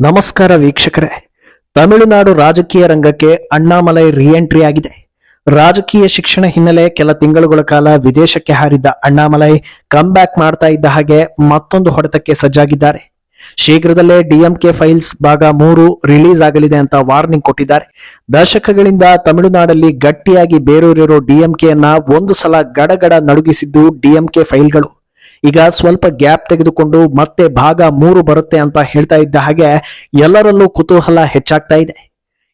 ನಮಸ್ಕಾರ ವೀಕ್ಷಕರೇ. ತಮಿಳುನಾಡು ರಾಜಕೀಯ ರಂಗಕ್ಕೆ ಅಣ್ಣಾಮಲೈ ಎಂಟ್ರಿ ಆಗಿದೆ. ರಾಜಕೀಯ ಶಿಕ್ಷಣ ಹಿನ್ನೆಲೆ ಕೆಲ ತಿಂಗಳುಗಳ ಕಾಲ ವಿದೇಶಕ್ಕೆ ಹಾರಿದ್ದ ಅಣ್ಣಾಮಲೈ ಕಮ್ ಬ್ಯಾಕ್ ಮಾಡ್ತಾ ಇದ್ದ ಹಾಗೆ ಮತ್ತೊಂದು ಹೊಡೆತಕ್ಕೆ ಸಜ್ಜಾಗಿದ್ದಾರೆ. ಶೀಘ್ರದಲ್ಲೇ ಡಿಎಂಕೆ ಫೈಲ್ಸ್ ಭಾಗ 3 ರಿಲೀಸ್ ಆಗಲಿದೆ ಅಂತ ವಾರ್ನಿಂಗ್ ಕೊಟ್ಟಿದ್ದಾರೆ. ದಶಕಗಳಿಂದ ತಮಿಳುನಾಡಲ್ಲಿ ಗಟ್ಟಿಯಾಗಿ ಬೇರೂರಿರೋ ಡಿಎಂಕೆಯನ್ನ ಒಂದು ಸಲ ಗಡಗಡ ನಡುಗಿಸಿದ್ದು ಡಿಎಂಕೆ ಫೈಲ್ಗಳು. ಈಗ ಸ್ವಲ್ಪ ಗ್ಯಾಪ್ ತೆಗೆದುಕೊಂಡು ಮತ್ತೆ ಭಾಗ 3 ಬರುತ್ತೆ ಅಂತ ಹೇಳ್ತಾ ಇದ್ದ ಹಾಗೆ ಎಲ್ಲರಲ್ಲೂ ಕುತೂಹಲ ಹೆಚ್ಚಾಗ್ತಾ ಇದೆ.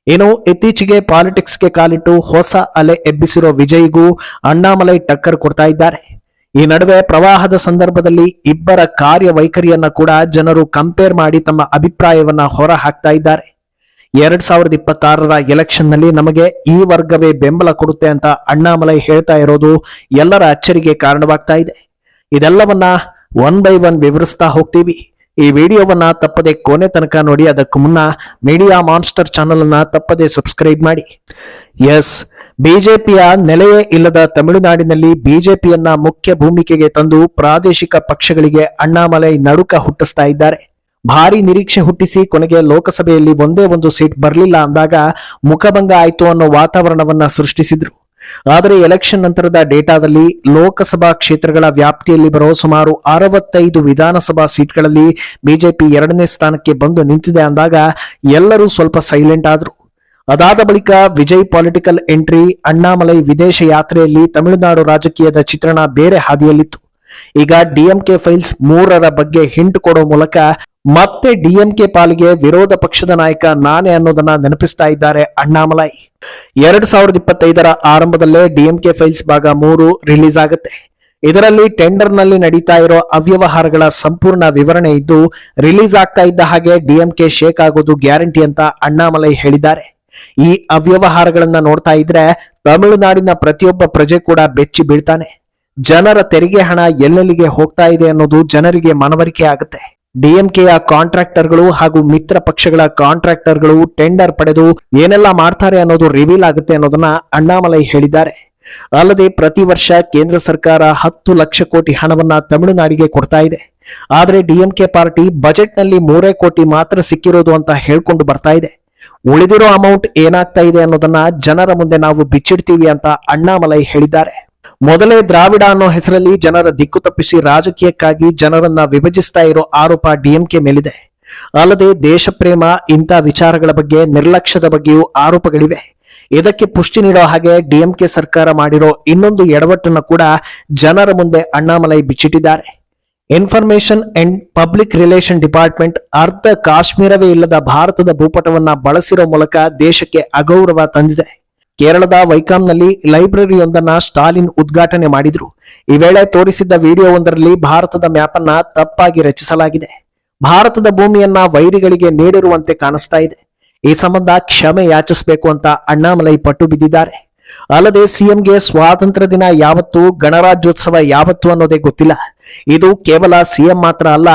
ಏನು ಇತ್ತೀಚೆಗೆ ಪಾಲಿಟಿಕ್ಸ್ಗೆ ಕಾಲಿಟ್ಟು ಹೊಸ ಅಲೆ ಎಬ್ಬಿಸಿರೋ ವಿಜಯ್ಗೂ ಅಣ್ಣಾಮಲೈ ಟಕ್ಕರ್ ಕೊಡ್ತಾ ಇದ್ದಾರೆ. ಈ ನಡುವೆ ಪ್ರವಾಹದ ಸಂದರ್ಭದಲ್ಲಿ ಇಬ್ಬರ ಕಾರ್ಯವೈಖರಿಯನ್ನ ಕೂಡ ಜನರು ಕಂಪೇರ್ ಮಾಡಿ ತಮ್ಮ ಅಭಿಪ್ರಾಯವನ್ನ ಹೊರ ಹಾಕ್ತಾ ಇದ್ದಾರೆ. 2026ರ ಎಲೆಕ್ಷನ್ ನಲ್ಲಿ ನಮಗೆ ಈ ವರ್ಗವೇ ಬೆಂಬಲ ಕೊಡುತ್ತೆ ಅಂತ ಅಣ್ಣಾಮಲೈ ಹೇಳ್ತಾ ಇರೋದು ಎಲ್ಲರ ಅಚ್ಚರಿಗೆ ಕಾರಣವಾಗ್ತಾ ಇದೆ. ಇದೆಲ್ಲವನ್ನ ಒನ್ ಬೈ ಒನ್ ವಿವರಿಸ್ತಾ ಹೋಗ್ತೀವಿ. ಈ ವಿಡಿಯೋವನ್ನ ತಪ್ಪದೆ ಕೊನೆ ತನಕ ನೋಡಿ. ಅದಕ್ಕೂ ಮುನ್ನ ಮೀಡಿಯಾ ಮಾನ್ಸ್ಟರ್ ಚಾನೆಲ್ ಅನ್ನ ತಪ್ಪದೆ ಸಬ್ಸ್ಕ್ರೈಬ್ ಮಾಡಿ. ಎಸ್, ಬಿಜೆಪಿಯ ನೆಲೆಯೇ ಇಲ್ಲದ ತಮಿಳುನಾಡಿನಲ್ಲಿ ಬಿಜೆಪಿಯನ್ನ ಮುಖ್ಯ ಭೂಮಿಕೆಗೆ ತಂದು ಪ್ರಾದೇಶಿಕ ಪಕ್ಷಗಳಿಗೆ ಅಣ್ಣಾಮಲೈ ನಡುಕ ಹುಟ್ಟಿಸ್ತಾ ಇದ್ದಾರೆ. ಭಾರಿ ನಿರೀಕ್ಷೆ ಹುಟ್ಟಿಸಿ ಕೊನೆಗೆ ಲೋಕಸಭೆಯಲ್ಲಿ ಒಂದೇ ಒಂದು ಸೀಟ್ ಬರಲಿಲ್ಲ ಅಂದಾಗ ಮುಖಭಂಗ ಆಯ್ತು ಅನ್ನೋ ವಾತಾವರಣವನ್ನ ಸೃಷ್ಟಿಸಿದ್ರು. ಆದರೆ ಎಲೆಕ್ಷನ್ ನಂತರದ ಡೇಟಾದಲ್ಲಿ ಲೋಕಸಭಾ ಕ್ಷೇತ್ರಗಳ ವ್ಯಾಪ್ತಿಯಲ್ಲಿ ಬರೋ ಸುಮಾರು 65 ವಿಧಾನಸಭಾ ಸೀಟ್ಗಳಲ್ಲಿ ಬಿಜೆಪಿ 2ನೇ ಸ್ಥಾನಕ್ಕೆ ಬಂದು ನಿಂತಿದೆ ಅಂದಾಗ ಎಲ್ಲರೂ ಸ್ವಲ್ಪ ಸೈಲೆಂಟ್ ಆದ್ರು. ಅದಾದ ಬಳಿಕ ವಿಜಯ್ ಪೊಲಿಟಿಕಲ್ ಎಂಟ್ರಿ, ಅಣ್ಣಾಮಲೈ ವಿದೇಶ ಯಾತ್ರೆಯಲ್ಲಿ ತಮಿಳುನಾಡು ರಾಜಕೀಯದ ಚಿತ್ರಣ ಬೇರೆ ಹಾದಿಯಲ್ಲಿತ್ತು. ಈಗ ಡಿಎಂಕೆ ಫೈಲ್ಸ್ 3ರ ಬಗ್ಗೆ ಹಿಂಟ್ ಕೊಡೋ ಮೂಲಕ ಮತ್ತೆ ಡಿಎಂಕೆ ಪಾಲಿಗೆ ವಿರೋಧ ಪಕ್ಷದ ನಾಯಕ ನಾನೇ ಅನ್ನೋದನ್ನ ನೆನಪಿಸ್ತಾ ಇದ್ದಾರೆ ಅಣ್ಣಾಮಲೈ. 2025ರ ಆರಂಭದಲ್ಲೇ ಡಿಎಂಕೆ ಫೈಲ್ಸ್ ಭಾಗ 3 ರಿಲೀಸ್ ಆಗುತ್ತೆ. ಇದರಲ್ಲಿ ಟೆಂಡರ್ ನಲ್ಲಿ ನಡೀತಾ ಇರೋ ಅವ್ಯವಹಾರಗಳ ಸಂಪೂರ್ಣ ವಿವರಣೆ ಇದ್ದು, ರಿಲೀಸ್ ಆಗ್ತಾ ಇದ್ದ ಹಾಗೆ ಡಿಎಂಕೆ ಶೇಕ್ ಆಗೋದು ಗ್ಯಾರಂಟಿ ಅಂತ ಅಣ್ಣಾಮಲೈ ಹೇಳಿದ್ದಾರೆ. ಈ ಅವ್ಯವಹಾರಗಳನ್ನ ನೋಡ್ತಾ ಇದ್ರೆ ತಮಿಳುನಾಡಿನ ಪ್ರತಿಯೊಬ್ಬ ಪ್ರಜೆ ಕೂಡ ಬೆಚ್ಚಿ ಬೀಳ್ತಾನೆ. ಜನರ ತೆರಿಗೆ ಹಣ ಎಲ್ಲೆಲ್ಲಿಗೆ ಹೋಗ್ತಾ ಇದೆ ಅನ್ನೋದು ಜನರಿಗೆ ಮನವರಿಕೆ ಆಗುತ್ತೆ. ಡಿಎಂಕೆಯ ಕಾಂಟ್ರಾಕ್ಟರ್ಗಳು ಹಾಗೂ ಮಿತ್ರ ಪಕ್ಷಗಳ ಕಾಂಟ್ರಾಕ್ಟರ್ಗಳು ಟೆಂಡರ್ ಪಡೆದು ಏನೆಲ್ಲ ಮಾಡ್ತಾರೆ ಅನ್ನೋದು ರಿವೀಲ್ ಆಗುತ್ತೆ ಅನ್ನೋದನ್ನ ಅಣ್ಣಾಮಲೈ ಹೇಳಿದ್ದಾರೆ. ಅಲ್ಲದೆ ಪ್ರತಿ ವರ್ಷ ಕೇಂದ್ರ ಸರ್ಕಾರ 10 ಲಕ್ಷ ಕೋಟಿ ಹಣವನ್ನ ತಮಿಳುನಾಡಿಗೆ ಕೊಡ್ತಾ ಇದೆ. ಆದ್ರೆ ಡಿಎಂಕೆ ಪಾರ್ಟಿ ಬಜೆಟ್ ನಲ್ಲಿ 3 ಕೋಟಿ ಮಾತ್ರ ಸಿಕ್ಕಿರೋದು ಅಂತ ಹೇಳ್ಕೊಂಡು ಬರ್ತಾ ಇದೆ. ಉಳಿದಿರೋ ಅಮೌಂಟ್ ಏನಾಗ್ತಾ ಇದೆ ಅನ್ನೋದನ್ನ ಜನರ ಮುಂದೆ ನಾವು ಬಿಚ್ಚಿಡ್ತೀವಿ ಅಂತ ಅಣ್ಣಾಮಲೈ ಹೇಳಿದ್ದಾರೆ. ಮೊದಲೇ ದ್ರಾವಿಡ ಅನ್ನೋ ಹೆಸರಲ್ಲಿ ಜನರ ದಿಕ್ಕು ತಪ್ಪಿಸಿ ರಾಜಕೀಯಕ್ಕಾಗಿ ಜನರನ್ನ ವಿಭಜಿಸ್ತಾ ಇರೋ ಆರೋಪ ಡಿಎಂಕೆ ಮೇಲಿದೆ. ಅಲ್ಲದೆ ದೇಶ ಪ್ರೇಮ ಇಂಥ ವಿಚಾರಗಳ ಬಗ್ಗೆ ನಿರ್ಲಕ್ಷ್ಯದ ಬಗ್ಗೆಯೂ ಆರೋಪಗಳಿವೆ. ಇದಕ್ಕೆ ಪುಷ್ಟಿ ನೀಡೋ ಹಾಗೆ ಡಿಎಂಕೆ ಸರ್ಕಾರ ಮಾಡಿರೋ ಇನ್ನೊಂದು ಎಡವಟ್ಟನ್ನು ಕೂಡ ಜನರ ಮುಂದೆ ಅಣ್ಣಾಮಲೈ ಬಿಚ್ಚಿಟ್ಟಿದ್ದಾರೆ. Information and public relation department ಅರ್ಧ ಕಾಶ್ಮೀರವೇ ಇಲ್ಲದ ಭಾರತದ ಭೂಪಟವನ್ನ ಬಳಸಿರೋ ಮೂಲಕ ದೇಶಕ್ಕೆ ಅಗೌರವ ತಂದಿದೆ. ಕೇರಳದ ವೈಕಾಂನಲ್ಲಿ ಲೈಬ್ರರಿಯೊಂದನ್ನ ಸ್ಟಾಲಿನ್ ಉದ್ಘಾಟನೆ ಮಾಡಿದ್ರು. ಈ ವೇಳೆ ತೋರಿಸಿದ್ದ ವಿಡಿಯೋವೊಂದರಲ್ಲಿ ಭಾರತದ ಮ್ಯಾಪ್ ಅನ್ನ ತಪ್ಪಾಗಿ ರಚಿಸಲಾಗಿದೆ. ಭಾರತದ ಭೂಮಿಯನ್ನ ವೈರಿಗಳಿಗೆ ನೀಡಿರುವಂತೆ ಕಾಣಿಸ್ತಾ ಇದೆ. ಈ ಸಂಬಂಧ ಕ್ಷಮೆ ಯಾಚಿಸಬೇಕು ಅಂತ ಅಣ್ಣಾಮಲೈ ಪಟ್ಟು ಬಿದ್ದಿದ್ದಾರೆ. ಅಲ್ಲದೆ ಸಿಎಂಗೆ ಸ್ವಾತಂತ್ರ್ಯ ದಿನ ಯಾವತ್ತು, ಗಣರಾಜ್ಯೋತ್ಸವ ಯಾವತ್ತು ಅನ್ನೋದೇ ಗೊತ್ತಿಲ್ಲ. ಇದು ಕೇವಲ ಸಿಎಂ ಮಾತ್ರ ಅಲ್ಲ,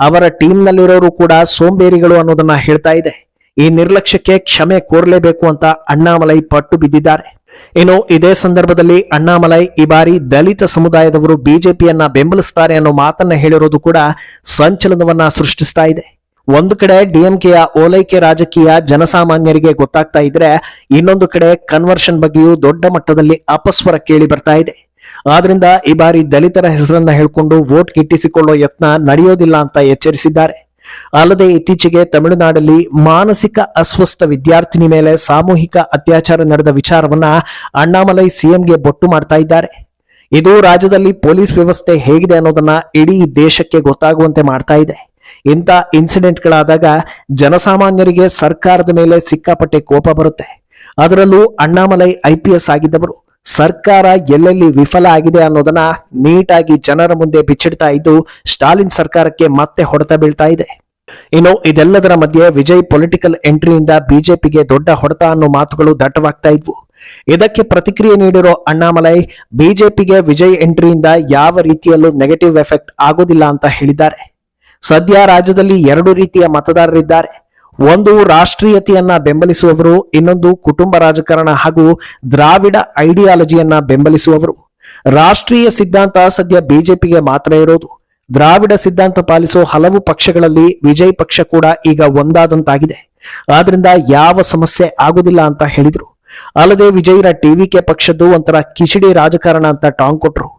ಅವರ ಟೀಮ್ನಲ್ಲಿರೋರು ಕೂಡ ಸೋಂಬೇರಿಗಳು ಅನ್ನೋದನ್ನ ಹೇಳ್ತಾ ಇದೆ. ಈ ನಿರ್ಲಕ್ಷ್ಯಕ್ಕೆ ಕ್ಷಮೆ ಕೋರಲೇಬೇಕು ಅಂತ ಅಣ್ಣಾಮಲೈ ಪಟ್ಟು ಬಿದ್ದಿದ್ದಾರೆ. ಇನ್ನು ಇದೇ ಸಂದರ್ಭದಲ್ಲಿ ಅಣ್ಣಾಮಲೈ ಈ ಬಾರಿ ದಲಿತ ಸಮುದಾಯದವರು ಬಿಜೆಪಿಯನ್ನ ಬೆಂಬಲಿಸ್ತಾರೆ ಅನ್ನೋ ಮಾತನ್ನ ಹೇಳಿರೋದು ಕೂಡ ಸಂಚಲನವನ್ನ ಸೃಷ್ಟಿಸ್ತಾ ಇದೆ. ಒಂದು ಕಡೆ ಡಿಎಂಕೆಯ ಓಲೈಕೆ ರಾಜಕೀಯ ಜನಸಾಮಾನ್ಯರಿಗೆ ಗೊತ್ತಾಗ್ತಾ ಇದ್ರೆ, ಇನ್ನೊಂದು ಕಡೆ ಕನ್ವರ್ಷನ್ ಬಗ್ಗೆಯೂ ದೊಡ್ಡ ಮಟ್ಟದಲ್ಲಿ ಅಪಸ್ವರ ಕೇಳಿ ಬರ್ತಾ ಇದೆ. ಆದ್ರಿಂದ ಈ ಬಾರಿ ದಲಿತರ ಹೆಸರನ್ನ ಹೇಳ್ಕೊಂಡು ವೋಟ್ ಗಿಟ್ಟಿಸಿಕೊಳ್ಳೋ ಯತ್ನ ನಡೆಯೋದಿಲ್ಲ ಅಂತ ಎಚ್ಚರಿಸಿದ್ದಾರೆ. ಅಲ್ಲದೆ ಇತ್ತೀಚೆಗೆ ತಮಿಳುನಾಡಲ್ಲಿ ಮಾನಸಿಕ ಅಸ್ವಸ್ಥ ವಿದ್ಯಾರ್ಥಿನಿ ಮೇಲೆ ಸಾಮೂಹಿಕ ಅತ್ಯಾಚಾರ ನಡೆದ ವಿಚಾರವನ್ನ ಅಣ್ಣಾಮಲೈ ಸಿಎಂಗೆ ಬೊಟ್ಟು ಮಾಡ್ತಾ ಇದ್ದಾರೆ. ಇದು ರಾಜ್ಯದಲ್ಲಿ ಪೊಲೀಸ್ ವ್ಯವಸ್ಥೆ ಹೇಗಿದೆ ಅನ್ನೋದನ್ನ ಇಡೀ ದೇಶಕ್ಕೆ ಗೊತ್ತಾಗುವಂತೆ ಮಾಡ್ತಾ ಇದೆ. ಇಂಥ ಇನ್ಸಿಡೆಂಟ್ಗಳಾದಾಗ ಜನಸಾಮಾನ್ಯರಿಗೆ ಸರ್ಕಾರದ ಮೇಲೆ ಸಿಕ್ಕಾಪಟ್ಟೆ ಕೋಪ ಬರುತ್ತೆ. ಅದರಲ್ಲೂ ಅಣ್ಣಾಮಲೈ IPS ಆಗಿದ್ದವರು ಸರ್ಕಾರ ಎಲ್ಲೆಲ್ಲಿ ವಿಫಲ ಆಗಿದೆ ಅನ್ನೋದನ್ನ ನೀಟಾಗಿ ಜನರ ಮುಂದೆ ಬಿಚ್ಚಿಡ್ತಾ ಇದ್ದು, ಸ್ಟಾಲಿನ್ ಸರ್ಕಾರಕ್ಕೆ ಮತ್ತೆ ಹೊಡೆತ ಬೀಳ್ತಾ ಇದೆ. ಇನ್ನು ಇದೆಲ್ಲದರ ಮಧ್ಯೆ ವಿಜಯ್ ಪೊಲಿಟಿಕಲ್ ಎಂಟ್ರಿಯಿಂದ ಬಿಜೆಪಿಗೆ ದೊಡ್ಡ ಹೊಡೆತ ಅನ್ನೋ ಮಾತುಗಳು ದಟ್ಟವಾಗ್ತಾ ಇದ್ವು. ಇದಕ್ಕೆ ಪ್ರತಿಕ್ರಿಯೆ ನೀಡಿರೋ ಅಣ್ಣಾಮಲೈ ಬಿಜೆಪಿಗೆ ವಿಜಯ್ ಎಂಟ್ರಿಯಿಂದ ಯಾವ ರೀತಿಯಲ್ಲೂ ನೆಗೆಟಿವ್ ಎಫೆಕ್ಟ್ ಆಗೋದಿಲ್ಲ ಅಂತ ಹೇಳಿದ್ದಾರೆ. ಸದ್ಯ ರಾಜ್ಯದಲ್ಲಿ 2 ರೀತಿಯ ಮತದಾರರಿದ್ದಾರೆ. ಒಂದು ರಾಷ್ಟ್ರೀಯತೆಯನ್ನ ಬೆಂಬಲಿಸುವವರು, ಇನ್ನೊಂದು ಕುಟುಂಬ ರಾಜಕಾರಣ ಹಾಗೂ ದ್ರಾವಿಡ ಐಡಿಯಾಲಜಿಯನ್ನ ಬೆಂಬಲಿಸುವವರು. ರಾಷ್ಟ್ರೀಯ ಸಿದ್ಧಾಂತ ಸದ್ಯ ಬಿಜೆಪಿಗೆ ಮಾತ್ರ ಇರೋದು. ದ್ರಾವಿಡ ಸಿದ್ಧಾಂತ ಪಾಲಿಸೋ ಹಲವು ಪಕ್ಷಗಳಲ್ಲಿ ವಿಜಯ್ ಪಕ್ಷ ಕೂಡ ಈಗ ಒಂದಾದಂತಾಗಿದೆ. ಆದ್ರಿಂದ ಯಾವ ಸಮಸ್ಯೆ ಆಗುದಿಲ್ಲ ಅಂತ ಹೇಳಿದ್ರು. ಅಲ್ಲದೆ ವಿಜಯ್ರ ಟಿವಿಕೆ ಪಕ್ಷದ್ದು ಒಂಥರ ಕಿಚಡಿ ರಾಜಕಾರಣ ಅಂತ ಟಾಂಗ್ ಕೊಟ್ರು.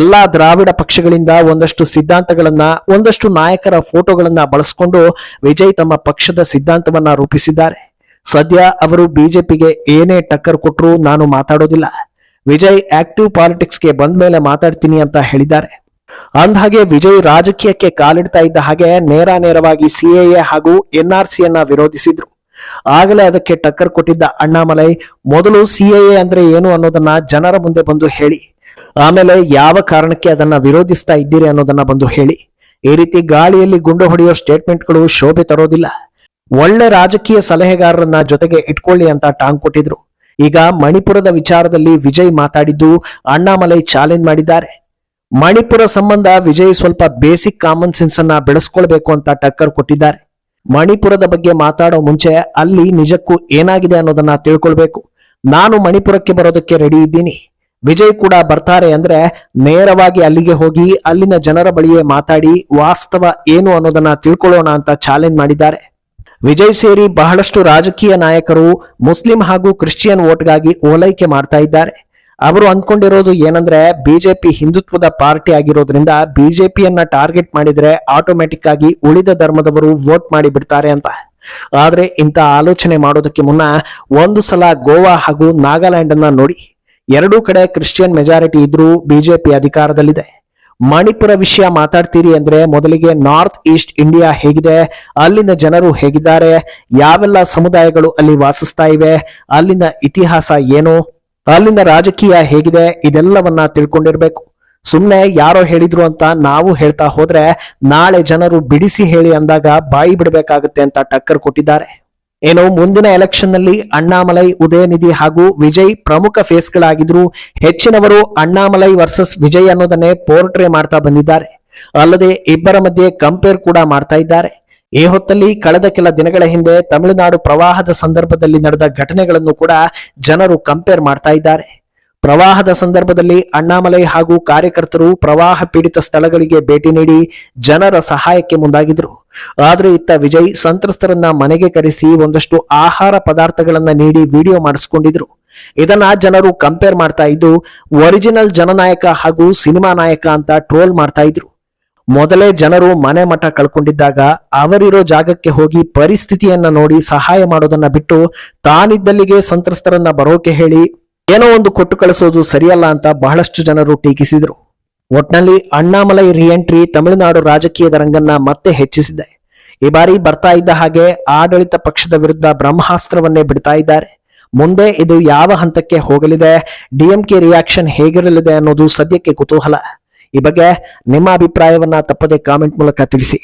ಎಲ್ಲಾ ದ್ರಾವಿಡ ಪಕ್ಷಗಳಿಂದ ಒಂದಷ್ಟು ಸಿದ್ಧಾಂತಗಳನ್ನ, ಒಂದಷ್ಟು ನಾಯಕರ ಫೋಟೋಗಳನ್ನ ಬಳಸಿಕೊಂಡು ವಿಜಯ್ ತಮ್ಮ ಪಕ್ಷದ ಸಿದ್ಧಾಂತವನ್ನ ರೂಪಿಸಿದ್ದಾರೆ. ಸದ್ಯ ಅವರು ಬಿಜೆಪಿಗೆ ಏನೇ ಟಕ್ಕರ್ ಕೊಟ್ರು ನಾನು ಮಾತಾಡೋದಿಲ್ಲ, ವಿಜಯ್ ಆಕ್ಟಿವ್ ಪಾಲಿಟಿಕ್ಸ್ಗೆ ಬಂದ ಮೇಲೆ ಮಾತಾಡ್ತೀನಿ ಅಂತ ಹೇಳಿದ್ದಾರೆ. ಅಂದ್ಹಾಗೆ ವಿಜಯ್ ರಾಜಕೀಯಕ್ಕೆ ಕಾಲಿಡ್ತಾ ಇದ್ದ ಹಾಗೆ ನೇರವಾಗಿ ಸಿಎಎ ಹಾಗೂ ಎನ್ಆರ್ಸಿಯನ್ನ ವಿರೋಧಿಸಿದ್ರು. ಆಗಲೇ ಅದಕ್ಕೆ ಟಕ್ಕರ್ ಕೊಟ್ಟಿದ್ದ ಅಣ್ಣಾಮಲೈ ಮೊದಲು ಸಿಎಎ ಅಂದ್ರೆ ಏನು ಅನ್ನೋದನ್ನ ಜನರ ಮುಂದೆ ಬಂದು ಹೇಳಿ, ಆಮೇಲೆ ಯಾವ ಕಾರಣಕ್ಕೆ ಅದನ್ನ ವಿರೋಧಿಸ್ತಾ ಇದ್ದೀರಿ ಅನ್ನೋದನ್ನ ಬಂದು ಹೇಳಿ. ಈ ರೀತಿ ಗಾಳಿಯಲ್ಲಿ ಗುಂಡು ಹೊಡೆಯೋ ಸ್ಟೇಟ್ಮೆಂಟ್ಗಳು ಶೋಭೆ ತರೋದಿಲ್ಲ. ಒಳ್ಳೆ ರಾಜಕೀಯ ಸಲಹೆಗಾರರನ್ನ ಜೊತೆಗೆ ಇಟ್ಕೊಳ್ಳಿ ಅಂತ ಟಾಂಗ್ ಕೊಟ್ಟಿದ್ರು. ಈಗ ಮಣಿಪುರದ ವಿಚಾರದಲ್ಲಿ ವಿಜಯ್ ಮಾತಾಡಿದ್ದು ಅಣ್ಣಾಮಲೈ ಚಾಲೆಂಜ್ ಮಾಡಿದ್ದಾರೆ. ಮಣಿಪುರ ಸಂಬಂಧ ವಿಜಯ್ ಸ್ವಲ್ಪ ಬೇಸಿಕ್ ಕಾಮನ್ ಸೆನ್ಸ್ ಅನ್ನ ಬೆಳೆಸ್ಕೊಳ್ಬೇಕು ಅಂತ ಟಕ್ಕರ್ ಕೊಟ್ಟಿದ್ದಾರೆ. ಮಣಿಪುರದ ಬಗ್ಗೆ ಮಾತಾಡೋ ಮುಂಚೆ ಅಲ್ಲಿ ನಿಜಕ್ಕೂ ಏನಾಗಿದೆ ಅನ್ನೋದನ್ನ ತಿಳ್ಕೊಳ್ಬೇಕು. ನಾನು ಮಣಿಪುರಕ್ಕೆ ಬರೋದಕ್ಕೆ ರೆಡಿ ಇದ್ದೀನಿ, ವಿಜಯ್ ಕೂಡ ಬರ್ತಾರೆ ಅಂದ್ರೆ ನೇರವಾಗಿ ಅಲ್ಲಿಗೆ ಹೋಗಿ ಅಲ್ಲಿನ ಜನರ ಬಳಿಯೇ ಮಾತಾಡಿ ವಾಸ್ತವ ಏನು ಅನ್ನೋದನ್ನ ತಿಳ್ಕೊಳ್ಳೋಣ ಅಂತ ಚಾಲೆಂಜ್ ಮಾಡಿದ್ದಾರೆ. ವಿಜಯ್ ಸೇರಿ ಬಹಳಷ್ಟು ರಾಜಕೀಯ ನಾಯಕರು ಮುಸ್ಲಿಂ ಹಾಗೂ ಕ್ರಿಶ್ಚಿಯನ್ ವೋಟ್ಗಾಗಿ ಓಲೈಕೆ ಮಾಡ್ತಾ ಇದ್ದಾರೆ. ಅವರು ಅಂದ್ಕೊಂಡಿರೋದು ಏನಂದ್ರೆ ಬಿಜೆಪಿ ಹಿಂದುತ್ವದ ಪಾರ್ಟಿ ಆಗಿರೋದ್ರಿಂದ ಬಿಜೆಪಿಯನ್ನ ಟಾರ್ಗೆಟ್ ಮಾಡಿದ್ರೆ ಆಟೋಮ್ಯಾಟಿಕ್ ಆಗಿ ಉಳಿದ ಧರ್ಮದವರು ವೋಟ್ ಮಾಡಿ ಬಿಡ್ತಾರೆ ಅಂತ. ಆದ್ರೆ ಇಂಥ ಆಲೋಚನೆ ಮಾಡೋದಕ್ಕೆ ಮುನ್ನ ಒಂದು ಸಲ ಗೋವಾ ಹಾಗೂ ನಾಗಾಲ್ಯಾಂಡ್ ಅನ್ನ ನೋಡಿ. ಎರಡೂ ಕಡೆ ಕ್ರಿಶ್ಚಿಯನ್ ಮೆಜಾರಿಟಿ ಇದ್ರೂ ಬಿಜೆಪಿ ಅಧಿಕಾರದಲ್ಲಿದೆ. ಮಣಿಪುರ ವಿಷಯ ಮಾತಾಡ್ತೀರಿ ಅಂದ್ರೆ ಮೊದಲಿಗೆ ನಾರ್ತ್ ಈಸ್ಟ್ ಇಂಡಿಯಾ ಹೇಗಿದೆ, ಅಲ್ಲಿನ ಜನರು ಹೇಗಿದ್ದಾರೆ, ಯಾವೆಲ್ಲ ಸಮುದಾಯಗಳು ಅಲ್ಲಿ ವಾಸಿಸ್ತಾ ಇವೆ, ಅಲ್ಲಿನ ಇತಿಹಾಸ ಏನು, ಅಲ್ಲಿನ ರಾಜಕೀಯ ಹೇಗಿದೆ, ಇದೆಲ್ಲವನ್ನ ತಿಳ್ಕೊಂಡಿರ್ಬೇಕು. ಸುಮ್ನೆ ಯಾರೋ ಹೇಳಿದ್ರು ಅಂತ ನಾವು ಹೇಳ್ತಾ ಹೋದ್ರೆ ನಾಳೆ ಜನರು ಬಿಡಿಸಿ ಹೇಳಿ ಅಂದಾಗ ಬಾಯಿ ಬಿಡಬೇಕಾಗುತ್ತೆ ಅಂತ ಟಕ್ಕರ್ ಕೊಟ್ಟಿದ್ದಾರೆ. ಏನು ಮುಂದಿನ ಎಲೆಕ್ಷನ್ ನಲ್ಲಿ ಅಣ್ಣಾಮಲೈ, ಉದಯನಿಧಿ ಹಾಗೂ ವಿಜಯ್ ಪ್ರಮುಖ ಫೇಸ್ಗಳಾಗಿದ್ರು. ಹೆಚ್ಚಿನವರು ಅಣ್ಣಾಮಲೈ ವರ್ಸಸ್ ವಿಜಯ್ ಅನ್ನೋದನ್ನೇ ಪೋರ್ಟ್ರೇ ಮಾಡ್ತಾ ಬಂದಿದ್ದಾರೆ. ಅಲ್ಲದೆ ಇಬ್ಬರ ಮಧ್ಯೆ ಕಂಪೇರ್ ಕೂಡ ಮಾಡ್ತಾ ಇದ್ದಾರೆ. ಈ ಹೊತ್ತಲ್ಲಿ ಕಳೆದ ಕೆಲ ದಿನಗಳ ಹಿಂದೆ ತಮಿಳುನಾಡು ಪ್ರವಾಹದ ಸಂದರ್ಭದಲ್ಲಿ ನಡೆದ ಘಟನೆಗಳನ್ನು ಕೂಡ ಜನರು ಕಂಪೇರ್ ಮಾಡ್ತಾ ಇದ್ದಾರೆ. ಪ್ರವಾಹದ ಸಂದರ್ಭದಲ್ಲಿ ಅಣ್ಣಾಮಲೈ ಹಾಗೂ ಕಾರ್ಯಕರ್ತರು ಪ್ರವಾಹ ಪೀಡಿತ ಸ್ಥಳಗಳಿಗೆ ಭೇಟಿ ನೀಡಿ ಜನರ ಸಹಾಯಕ್ಕೆ ಮುಂದಾಗಿದ್ರು. ಆದ್ರೆ ಇತ್ತ ವಿಜಯ್ ಸಂತ್ರಸ್ತರನ್ನ ಮನೆಗೆ ಕರೆಸಿ ಒಂದಷ್ಟು ಆಹಾರ ಪದಾರ್ಥಗಳನ್ನ ನೀಡಿ ವಿಡಿಯೋ ಮಾಡಿಸ್ಕೊಂಡಿದ್ರು. ಇದನ್ನ ಜನರು ಕಂಪೇರ್ ಮಾಡ್ತಾ ಇದ್ದು ಒರಿಜಿನಲ್ ಜನನಾಯಕ ಹಾಗೂ ಸಿನಿಮಾ ನಾಯಕ ಅಂತ ಟ್ರೋಲ್ ಮಾಡ್ತಾ ಇದ್ರು. ಮೊದಲೇ ಜನರು ಮನೆ ಮಠ ಕಳ್ಕೊಂಡಿದ್ದಾಗ ಅವರಿರೋ ಜಾಗಕ್ಕೆ ಹೋಗಿ ಪರಿಸ್ಥಿತಿಯನ್ನ ನೋಡಿ ಸಹಾಯ ಮಾಡೋದನ್ನ ಬಿಟ್ಟು ತಾನಿದ್ದಲ್ಲಿಗೆ ಸಂತ್ರಸ್ತರನ್ನ ಬರೋಕೆ ಹೇಳಿ ಏನೋ ಒಂದು ಕೊಟ್ಟು ಕಳಿಸೋದು ಸರಿಯಲ್ಲ ಅಂತ ಬಹಳಷ್ಟು ಜನರು ಟೀಕಿಸಿದ್ರು. ಒಟ್ನಲ್ಲಿ ಅಣ್ಣಾಮಲೈ ರಿಎಂಟ್ರಿ ತಮಿಳುನಾಡು ರಾಜಕೀಯದ ರಂಗನ್ನ ಮತ್ತೆ ಹೆಚ್ಚಿಸಿದೆ. ಈ ಬಾರಿ ಬರ್ತಾ ಇದ್ದ ಹಾಗೆ ಆಡಳಿತ ಪಕ್ಷದ ವಿರುದ್ಧ ಬ್ರಹ್ಮಾಸ್ತ್ರವನ್ನೇ ಬಿಡ್ತಾ ಇದ್ದಾರೆ. ಮುಂದೆ ಇದು ಯಾವ ಹಂತಕ್ಕೆ ಹೋಗಲಿದೆ, ಡಿಎಂಕೆ ರಿಯಾಕ್ಷನ್ ಹೇಗಿರಲಿದೆ ಅನ್ನೋದು ಸದ್ಯಕ್ಕೆ ಕುತೂಹಲ. ಈ ಬಗ್ಗೆ ನಿಮ್ಮ ಅಭಿಪ್ರಾಯವನ್ನ ತಪ್ಪದೆ ಕಾಮೆಂಟ್ ಮೂಲಕ ತಿಳಿಸಿ.